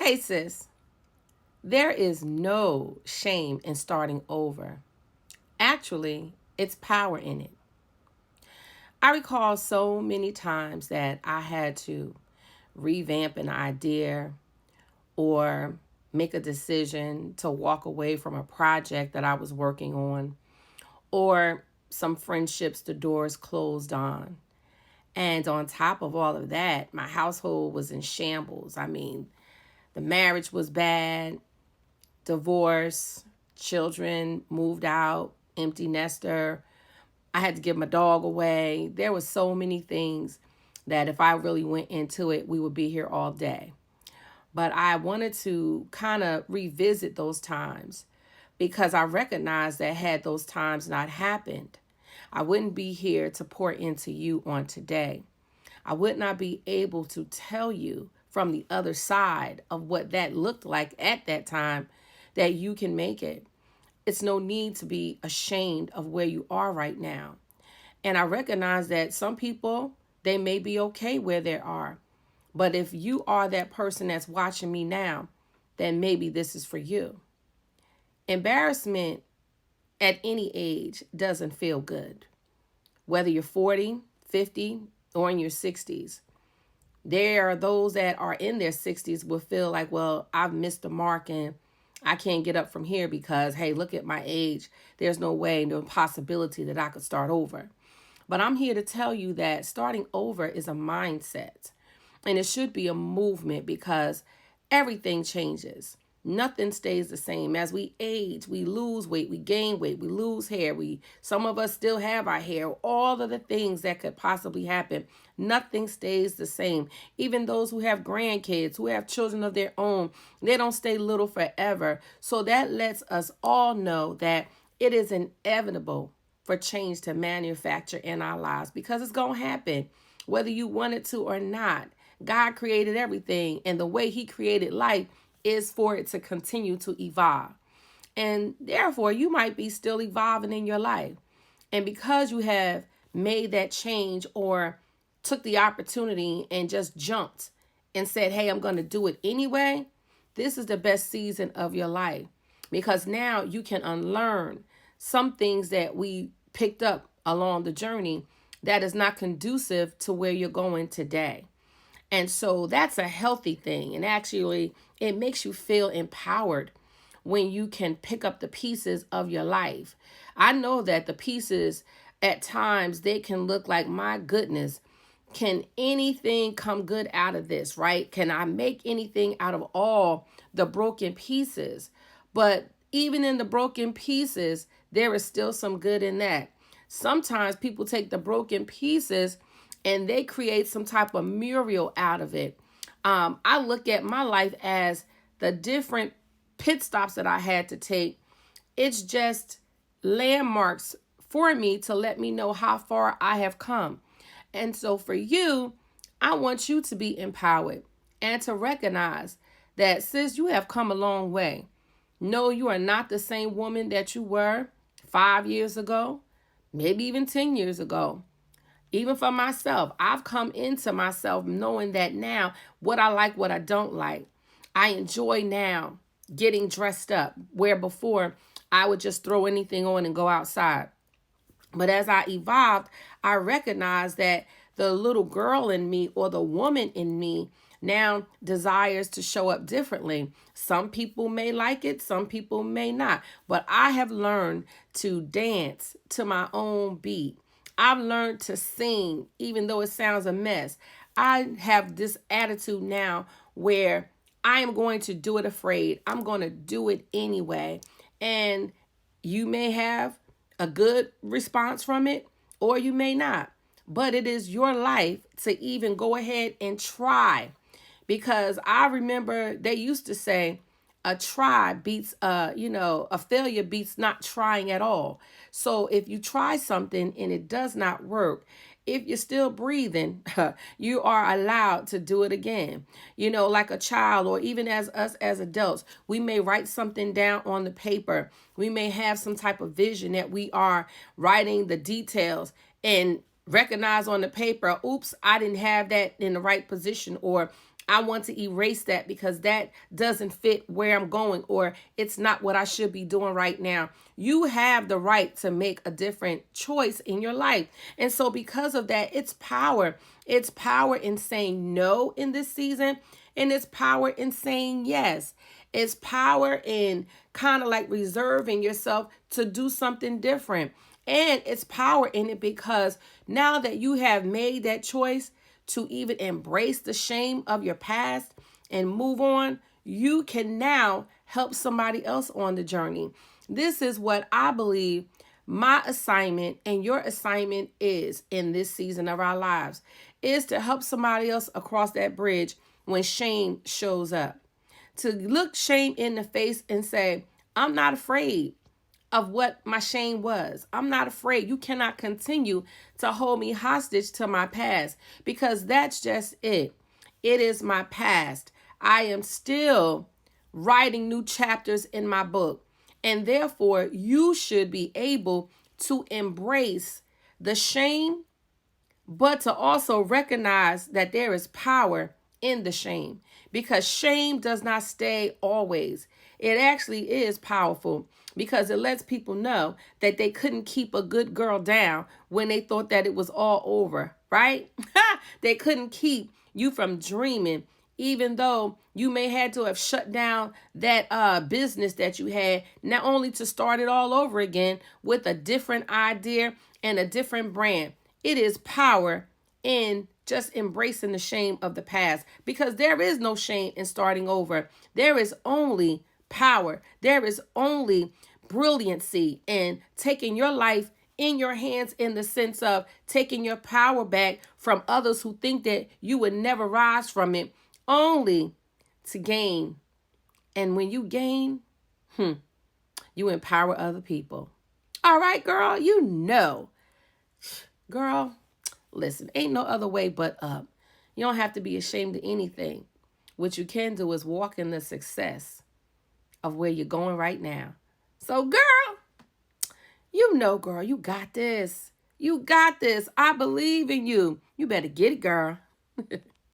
Hey, sis, there is no shame in starting over. Actually, it's power in it. I recall so many times that I had to revamp an idea or make a decision to walk away from a project that I was working on, or some friendships the doors closed on. And on top of all of that, my household was in shambles. I mean, the marriage was bad, divorce, children moved out, empty nester. I had to give my dog away. There was so many things that if I really went into it, we would be here all day. But I wanted to kind of revisit those times because I recognized that had those times not happened, I wouldn't be here to pour into you on today. I would not be able to tell you from the other side of what that looked like at that time that you can make it. It's no need to be ashamed of where you are right now. And I recognize that some people, they may be okay where they are. But if you are that person that's watching me now, then maybe this is for you. Embarrassment at any age doesn't feel good. Whether you're 40, 50, or in your 60s. There are those that are in their 60s will feel like, well, I've missed the mark and I can't get up from here because, hey, look at my age. There's no way, no possibility that I could start over. But I'm here to tell you that starting over is a mindset. And it should be a movement because everything changes. Nothing stays the same. As we age, we lose weight, we gain weight, we lose hair. Some of us still have our hair. All of the things that could possibly happen. Nothing stays the same. Even those who have grandkids, who have children of their own, they don't stay little forever. So that lets us all know that it is inevitable for change to manufacture in our lives because it's going to happen whether you want it to or not. God created everything, and the way he created life is for it to continue to evolve. And therefore, you might be still evolving in your life. And because you have made that change or took the opportunity and just jumped and said, hey, I'm going to do it anyway, this is the best season of your life because now you can unlearn some things that we picked up along the journey that is not conducive to where you're going today. And so that's a healthy thing. And actually, it makes you feel empowered when you can pick up the pieces of your life. I know that the pieces at times, they can look like, my goodness, can anything come good out of this, right? Can I make anything out of all the broken pieces? But even in the broken pieces, there is still some good in that. Sometimes people take the broken pieces and they create some type of mural out of it. I look at my life as the different pit stops that I had to take. It's just landmarks for me to let me know how far I have come. And so for you, I want you to be empowered and to recognize that, sis, you have come a long way. No, you are not the same woman that you were 5 years ago, maybe even 10 years ago. Even for myself, I've come into myself knowing that now what I like, what I don't like. I enjoy now getting dressed up, where before I would just throw anything on and go outside. But as I evolved, I recognized that the little girl in me or the woman in me now desires to show up differently. Some people may like it, some people may not. But I have learned to dance to my own beat. I've learned to sing, even though it sounds a mess. I have this attitude now where I am going to do it afraid. I'm going to do it anyway. And you may have a good response from it, or you may not. But it is your life to even go ahead and try. Because I remember they used to say, a try beats, a failure beats not trying at all. So if you try something and it does not work, if you're still breathing, you are allowed to do it again. Like a child, or even as us as adults, we may write something down on the paper. We may have some type of vision that we are writing the details and recognize on the paper, oops, I didn't have that in the right position, or I want to erase that because that doesn't fit where I'm going, or it's not what I should be doing right now. You have the right to make a different choice in your life. And so because of that, it's power. It's power in saying no in this season, and it's power in saying yes. It's power in kind of like reserving yourself to do something different. And it's power in it because now that you have made that choice to even embrace the shame of your past and move on, you can now help somebody else on the journey. This is what I believe my assignment and your assignment is in this season of our lives, is to help somebody else across that bridge when shame shows up. To look shame in the face and say, I'm not afraid of what my shame was. I'm not afraid. You cannot continue to hold me hostage to my past, because that's just it. It is my past. I am still writing new chapters in my book. And therefore, you should be able to embrace the shame, but to also recognize that there is power in the shame, because shame does not stay always. It actually is powerful because it lets people know that they couldn't keep a good girl down when they thought that it was all over, right? They couldn't keep you from dreaming, even though you may had to have shut down that business that you had, not only to start it all over again with a different idea and a different brand. It is power in just embracing the shame of the past, because there is no shame in starting over. There is only power. There is only brilliancy in taking your life in your hands, in the sense of taking your power back from others who think that you would never rise from it, only to gain. And when you gain, you empower other people. All right, girl, you know. Girl, listen, ain't no other way but up. You don't have to be ashamed of anything. What you can do is walk in the success of where you're going right now. So, girl, you know, girl, you got this. You got this. I believe in you. You better get it, girl.